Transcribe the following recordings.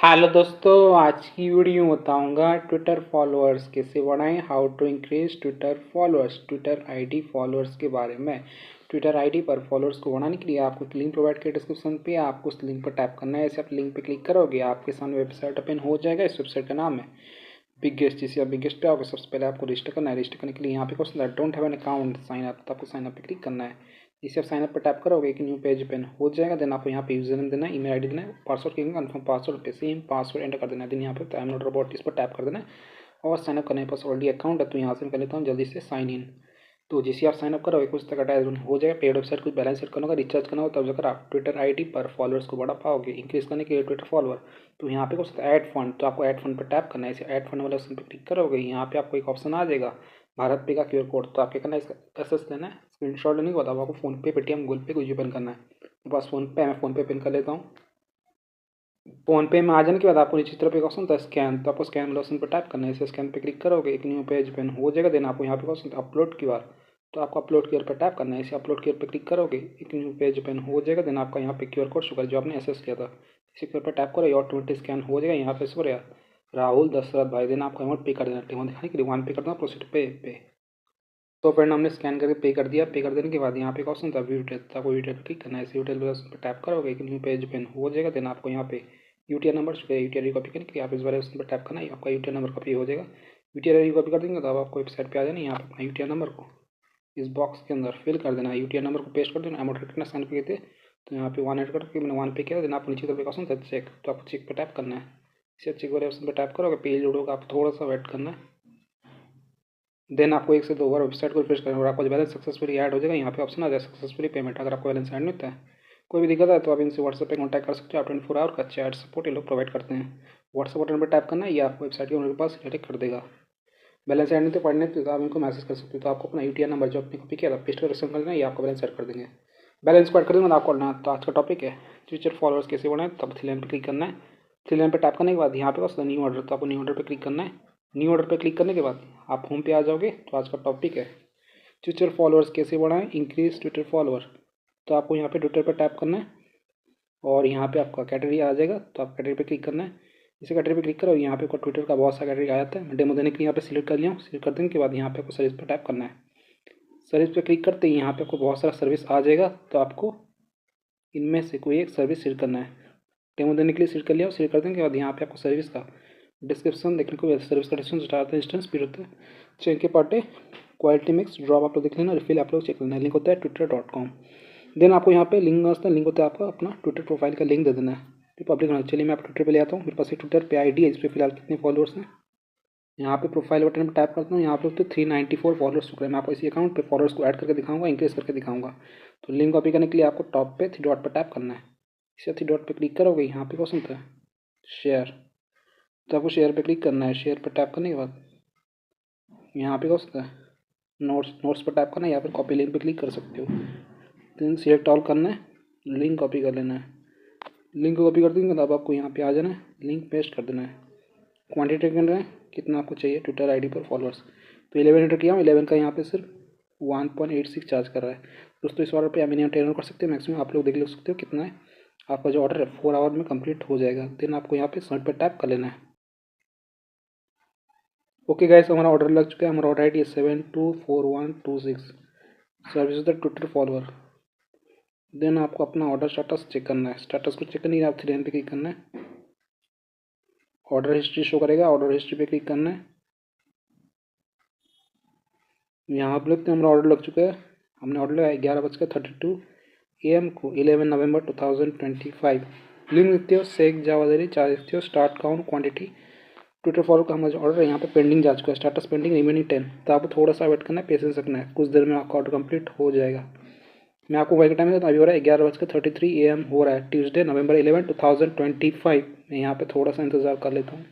Hello दोस्तों, आज की वीडियो में बताऊंगा ट्विटर फॉलोअर्स कैसे बढ़ाएं। How to increase Twitter followers, Twitter ID followers के बारे में। ट्विटर आईडी पर फॉलोअर्स को बढ़ाने के लिए आपको एक लिंक प्रोवाइड किया डिस्क्रिप्शन पे, आपको उस लिंक पर टैप करना है। ऐसे आप लिंक पे क्लिक करोगे आपके सामने वेबसाइट ओपन हो जाएगा। इस वेबसाइट का नाम है बिगेस्ट। जिसे आप बिगेस्ट पे आओगे सबसे पहले आपको रजिस्टर करना है। रजिस्टर करने के लिए यहाँ पे क्वेश्चन है don't have an account sign up, तो आपको साइन अप पे क्लिक करना है। इसे आप साइन अप पर टैप करोगे एक न्यू पेज ओपन हो जाएगा। देन आपको यहाँ पे यूजर नेम देना है, ईमेल आईडी देना है, पासवर्ड के कन्फर्म पासवर्ड पे सेम पासवर्ड एंटर कर देना है। देन यहाँ पे आई एम नॉट रोबोट इस पर टैप कर देना है और साइन अप करने के पास ऑलरेडी अकाउंट है तो यहाँ से मैं कर लेता हूँ जल्दी से साइन इन। तो जैसे आप साइन अप करोगे कुछ तक अटैच हो जाएगा। पेड वेबसाइट कुछ बैलेंस सेट करना होगा, रिचार्ज करना होगा, तब जाकर आप ट्विटर आईडी पर फॉलोअर्स को बढ़ा पाओगे। इंक्रीज करने के लिए ट्विटर फॉलोअर तो यहाँ पे कुछ ऐड फंड, तो आपको ऐड फंड पर टैप करना है। इसे ऐड फंड वाले ऑप्शन पर क्लिक करोगे यहाँ पे आपको एक ऑप्शन आ जाएगा भारत पे का क्यूआर कोड। तो आपके करना है इसका एक्सेस लेना है, स्क्रीनशॉट लेने के बाद आपको फोन पे, पेटीएम, गूगल पे कुछ भी पेन करना है। तो बस फोन पे, मैं फोन पे पिन कर लेता हूँ। फोन पे में आ जाने के बाद आपको नीचे तरफ एक ऑप्शन था स्कैन, तो आपको स्कैन वाले ऑप्शन पर टाइप करना है। इसे स्कैन पे क्लिक करोगे एक न्यू पेज ओपन हो जाएगा। देन आपको यहाँ पे ऑप्शन अपलोड क्यूआर, तो आपको अपलोड क्यूआर पर टाइप करना है। इसे अपलोड क्यूआर पर क्लिक करोगे एक न्यू पेज ओपन हो जाएगा। देन आपका यहाँ पे क्यूआर कोड शुगर जो आपने एक्सेस किया था, इसी क्यूआर पर टाइप करो, ये ऑटोमेटिक स्कैन हो जाएगा। यहाँ पे शुक्रिया राहुल दशरथ भाई। देन आपको अमाउंट पे कर देना, टेमो दिखाने के लिए वन पे कर देना, प्रोसीड पे। तो फ्रेंड हमने स्कैन करके पे कर दिया। पे कर देने के बाद यहाँ पे एक ऑप्शन था व्यू डिटेल, तो आपको व्यू डिटेल पर क्लिक करना है। इस व्यू डिटेल पर टैप करोगे एक न्यू पेज ओपन हो जाएगा। देन आपको यहाँ पे यूटीआर नंबर चुके यूटीआर कॉपी करने के लिए आप इस बार उस पर टैप करना है, आपका यूटीआर नंबर कॉपी हो जाएगा। यूटीआर कॉपी कर देंगे तो अब आपको वेबसाइट पे आ जाना है। यहाँ पे अपना यूटीआर नंबर को इस बॉक्स के अंदर फिल कर देना है। यूटीआर नंबर को पेस्ट कर देना। अमाउंट कितना स्कैन पे किए थे तो यहाँ पे 1 ऐड करके मैंने 1 पे किया। देन आपको नीचे तरफ एक ऑप्शन था चेक, तो आपको चेक पे टैप करना है। इसे चेक वाले ऑप्शन पर टैप करोगे पेज लोड होगा, आपको थोड़ा सा वेट करना है। देन आपको 1 से 2 बार वेबसाइट को रिफ्रेश करना और आपका बैलेंस सक्सेसफुली ऐड हो जाएगा। यहाँ पे ऑप्शन आ जाए सक्सेसफुली पेमेंट। अगर आपको बैलेंस ऐड नहीं होता है, कोई भी दिक्कत है तो आप इनसे व्हाट्सएप पे कॉन्टैक्ट कर सकते हो। आप 24 आवर का चैट सपोर्ट ये लोग प्रोवाइड करते हैं। व्हाट्सएप बटन पर टैप करना है, या आपको वेबसाइट के उनके पास डायरेक्ट कर देगा। बैलेंस ऐड नहीं तो पढ़ने तो आप इनको मैसेज कर सकते हो। तो आपको अपना यूटीआर नंबर जो अपनी कॉपी किया था पेस्ट कर सेंड कर देना, ये आपको बैलेंस ऐड कर देंगे। बैलेंस को ऐड कर देंगे तो आपको ना। तो आज का टॉपिक है ट्विटर फॉलोअर्स कैसे बढ़ाएं। तब थ्री लाइन पर क्लिक करना है। थ्री लाइन पर टैप करने के बाद यहाँ पे बस न्यू ऑर्डर, तो आपको न्यू ऑर्डर पर क्लिक करना है। न्यू ऑर्डर पर क्लिक करने के बाद आप होम पे आ जाओगे। तो आज का टॉपिक है ट्विटर फॉलोअर्स कैसे बढ़ाएं, इंक्रीज ट्विटर फॉलोअर। तो आपको यहाँ पे ट्विटर पर टैप करना है और यहाँ पे आपका कैटेगरी आ जाएगा, तो आप कैटेगरी पे क्लिक करना है। इसे कैटेगरी पे क्लिक करो, यहाँ पे आपको ट्विटर का बहुत सा कैटेगरी आ जाता है। मैं डेमो देने के लिए यहाँ पे सिलेक्ट कर लिया हूँ। सिलेक्ट कर देने के बाद यहाँ पे आपको सर्विस पर टैप करना है। सर्विस पे क्लिक करते ही यहाँ पे आपको बहुत सारा सर्विस आ जाएगा, तो आपको इनमें से कोई एक सर्विस सिलेक्ट करना है। डेमो देने के लिए सिलेक्ट कर लिया। सिलेक्ट कर देने के बाद यहाँ पे आपको सर्विस का डिस्क्रिप्शन देखने को, सर्विस का डिस्क्रिप्शन स्टार्ट है, इंस्टेंस स्पीड होता है, चेक के पार्ट है, क्वालिटी मिक्स, ड्रॉप आप लोग देख लेना, रिफिल आप लोग चेक लेना। लिंक होता है twitter.com। देन आपको यहाँ पे लिंक आता है, लिंक होता है आपका अपना ट्विटर प्रोफाइल का लिंक दे देना है, तो पब्लिक होना। चलिए मैं आप ट्विटर पे ले आता हूँ। मेरे पास एक ट्विटर पे आईडी है, इस पर फिलहाल कितने फॉलोअर्स हैं। यहाँ पे प्रोफाइल बटन पर टैप करता हूँ। यहाँ पे तो 394 फॉलोअर्स चुके हैं। मैं आपको इसी अकाउंट पे फॉलोअर्स को ऐड करके दिखाऊंगा, इंक्रीज करके दिखाऊंगा। तो लिंक कॉपी करने के लिए आपको टॉप पे थ्री डॉट पर टैप करना है। इसे थ्री डॉट पे क्लिक करोगे, यहाँ पे क्वेश्चन था शेयर, तो आपको शेयर पे क्लिक करना है। शेयर पर टैप करने के बाद यहाँ पे क्वेश्चन था नोट्स पर टैप करना है, या फिर कॉपी लिंक पे क्लिक कर सकते हो। लिंक सिलेक्ट ऑल करना है, लिंक कॉपी कर लेना है। लिंक को कॉपी कर देंगे तो अब आपको यहाँ पे आ जाना है, लिंक पेस्ट कर देना है। क्वांटिटी करना है कितना आपको चाहिए ट्विटर आईडी पर फॉलोअर्स, तो 11 एंटर किया हूँ। 11 का यहाँ पे सिर्फ 1.86 चार्ज कर रहा है। दोस्तों इस ऑर्डर पे आप मिनिमम 10 ऑर्डर कर सकते हो, मैक्सिमम आप लोग देख सकते हो कितना है। आपका जो ऑर्डर है 4 आवर में कंप्लीट हो जाएगा। देन आपको यहाँ पे सबमिट पर टैप कर लेना है। ओके गाइस, हमारा ऑर्डर लग चुका है। हमारा ऑर्डर आईडी है 724126, service the Twitter follower. Then आपको अपना ऑर्डर स्टेटस चेक करना है। स्टेटस को चेक करने के लिए आप थ्री लाइन पे क्लिक करना है। ऑर्डर हिस्ट्री शो करेगा, ऑर्डर हिस्ट्री पे क्लिक करना है। यहाँ आप देखते हैं हमारा ऑर्डर लग चुका है। हमने ऑर्डर लगाया 11:32 AM को 11 नवंबर 2025। लिंक देखते हो सेक जावादरी, चार्ज देखते हो, start count, quantity, Twitter follow का हमारा ऑर्डर यहाँ पे पेंडिंग जा चुका है। Status pending, remaining 10। तो आपको थोड़ा सा वेट करना है, पेशेंस रखना है, कुछ देर में आपका ऑर्डर कंप्लीट हो जाएगा। मैं आपको मोबाइल का टाइम अभी हो रहा है 11:33 AM हो रहा है, ट्यूसडे नवंबर 11 2025। मैं यहाँ पे थोड़ा सा इंतज़ार कर लेता हूँ।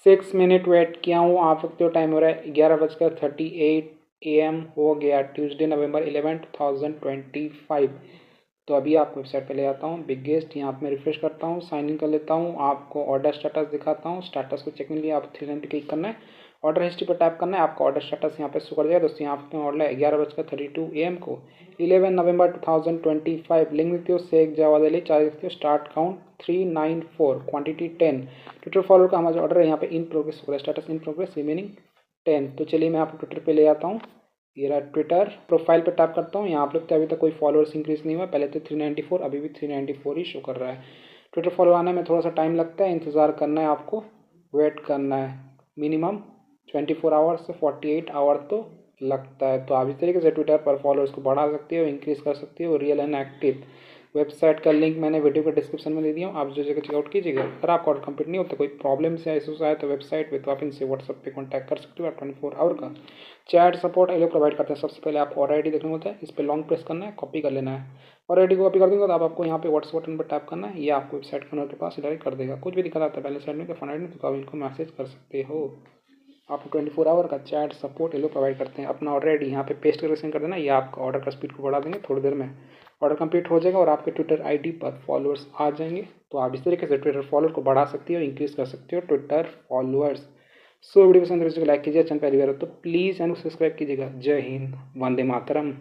6 मिनट वेट किया हूँ। आप सकते हो टाइम हो रहा है 11:38 AM हो गया, ट्यूसडे नवंबर 11 2025। तो अभी आपको वेबसाइट पे ले आता हूँ बिगेस्ट। यहाँ पे मैं रिफ्रेश करता हूँ, साइन इन कर लेता हूँ, आपको ऑर्डर स्टेटस दिखाता हूँ। स्टेटस को चेक करने के लिए आप थ्री लाइन पे क्लिक करना है ऑर्डर हिस्ट्री पर टैप करना है, आपका ऑर्डर स्टेटस यहाँ पे शो कर जाएगा। दोस्तों यहाँ पे ऑर्डर है 11:32 AM को 11 नवंबर 2025। लिंक देती हो शेख जवाद अली, चार्ज देती हो start count 394, quantity 10। Twitter follower का हमारा जो ऑर्डर है यहाँ पे इन प्रोग्रेस हो रहा है, स्टेटस इन प्रोग्रेस, रिमेनिंग 10। तो चलिए मैं आपको ट्विटर पे ले आता हूँ। ये रहा ट्विटर, प्रोफाइल पे टैप करता हूँ। यहाँ आप लोग अभी तक कोई फॉलोअर्स इंक्रीज नहीं हुआ, पहले तो 394, अभी भी 394 ही शो कर रहा है। ट्विटर फॉलो आने में थोड़ा सा टाइम लगता है, इंतज़ार करना है, आपको वेट करना है। मिनिमम 24 आवर्स से 48 आवर तो लगता है। तो आप इस तरीके से ट्विटर पर फॉलोअर्स को बढ़ा सकते हो, इंक्रीज़ कर सकते हो। रियल एंड एक्टिव वेबसाइट का लिंक मैंने वीडियो के डिस्क्रिप्शन में दे दिया हूँ, आप जो जगह चेकआउट कीजिएगा। अगर आपका ऑर्डर कंप्लीट नहीं होता, कोई प्रॉब्लम या इशूज आए तो वेबसाइट पे, तो आप इनसे व्हाट्सएप पे कॉन्टैक्ट कर सकते हो। 24 आवर का चैट सपोर्ट ये लोग प्रोवाइड करते हैं। सबसे पहले आपको ऑर्डर आईडी देखना होता है, इस पर लॉन्ग प्रेस करना है, कॉपी कर लेना है। और आईडी को कॉपी कर दूँगा तो आपको यहाँ पे व्हाट्सएप बटन पर टैप करना है, ये आपको वेबसाइट के ओनर के पास डायरेक्ट कर देगा। कुछ भी दिक्कत आता है पहले साइड में तो फन आईडी, तो आप इनको मैसेज कर सकते हो। आपको 24 आवर का चैट सपोर्ट ये लोग प्रोवाइड करते हैं। अपना ऑर्डर आईडी यहाँ पे पेस्ट करके सेंड कर देना, ये आपका ऑर्डर का स्पीड को बढ़ा देंगे। थोड़ी देर में ऑर्डर कंप्लीट हो जाएगा और आपके ट्विटर आईडी पर फॉलोअर्स आ जाएंगे। तो आप इस तरीके से ट्विटर फॉलोअर को बढ़ा सकते हो, इंक्रीज कर सकते हो ट्विटर फॉलोअर्स। सो वीडियो पसंद है तो लाइक कीजिए, चैनल पहली बार हो तो प्लीज़ चैनल को सब्सक्राइब कीजिएगा। जय हिंद, वंदे मातरम।